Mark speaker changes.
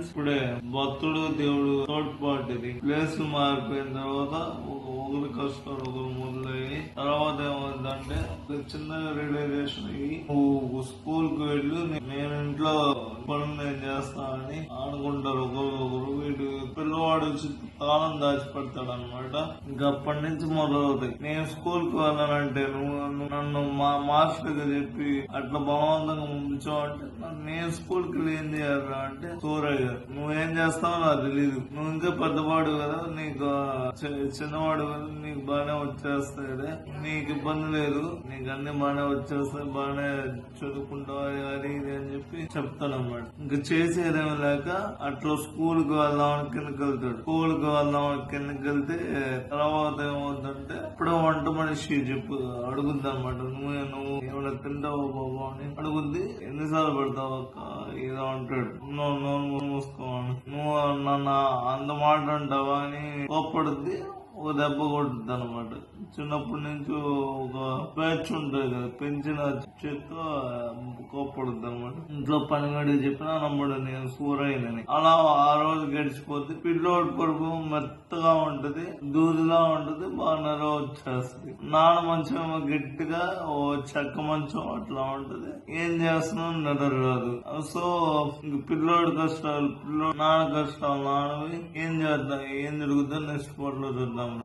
Speaker 1: Friends ఇప్పుడే భక్తుడు దేవుడు తోడ్పాటిది ప్లేస్ మారిపోయిన తర్వాత ఒకరి కష్టాలు ఒకరు మొదలయ్యి తర్వాత ఏమైందంటే చిన్నగా రియలైజేషన్ అయ్యి నువ్వు స్కూల్ కు వెళ్ళు నేను ఇంట్లో పనులు నేను చేస్తా అని అనుకుంటారు ఒకరు వీడు పిల్లవాడు తాళం దాచిపెడతాడు అనమాట. ఇంకా అప్పటి నుంచి మొదలవుతాయి. నేను స్కూల్ కు వెళ్ళానంటే నువ్వు నన్ను మా మాస్టర్ గా చెప్పి అట్లా బలవంతంగా పంపించావంటే నేను స్కూల్ కి ఏం చేయాలి అంటే సూరయ్య నువ్వేం చేస్తావో నాకు తెలీదు, నువ్వు ఇంకా పెద్దవాడు కదా, నీకు చిన్నవాడు కదా, నీకు బాగానే వచ్చేస్తాయి, నీకు ఇబ్బంది లేదు, నీకు అన్ని బాగానే వచ్చేస్తాయి, బాగానే చదువుకుంటావు అది ఇది అని చెప్పి చెప్తానమాట. ఇంకా చేసేదేమో లేక అట్లా స్కూల్ కు వెళ్దామని కిందకి వెళ్తాడు. స్కూల్ కు వెళ్దామని కిందకి వెళ్తే తర్వాత ఏమవుతుందంటే ఇప్పుడు వంట మనిషి చెప్పు అడుగుద్ది అనమాట. నువ్వు ఏమైనా తింటావో బాబు అని అడుగుద్ది. ఎన్నిసార్లు పెడతావు అక్క ఏదో అంటాడు. నోరు మూసుకోవాలి, నువ్వు నన్ను అంత మాట అంటావా అని కోప్పడుద్ది. ఒక దెబ్బ కొడుతుంది అనమాట. చిన్నప్పటి నుంచి ఒక బ్యాచ్ ఉంటుంది కదా, పెంచిన చేత్తో కోప్పడుద్ది అనమాట. ఇంట్లో పని గడి చెప్పినా నమ్మడు నేను సూరయ్యనని. అలా ఆ రోజు గడిచిపోతే పిల్లోడి కొడుకు మెత్తగా ఉంటది, దూదిలా ఉంటది, బాగా నెల వచ్చేస్తుంది. నాన్న మంచం గట్టిగా ఓ చెక్క మంచం అట్లా ఉంటది. ఏం చేస్తున్నావు నిద్ర రాదు. సో పిల్లోడి కష్టాలు నాన్న కష్టాలు నాన్నవి ఏం చేద్దాం, ఏం జరుగుతుందో నెక్స్ట్ పార్ట్ లో చూద్దాం.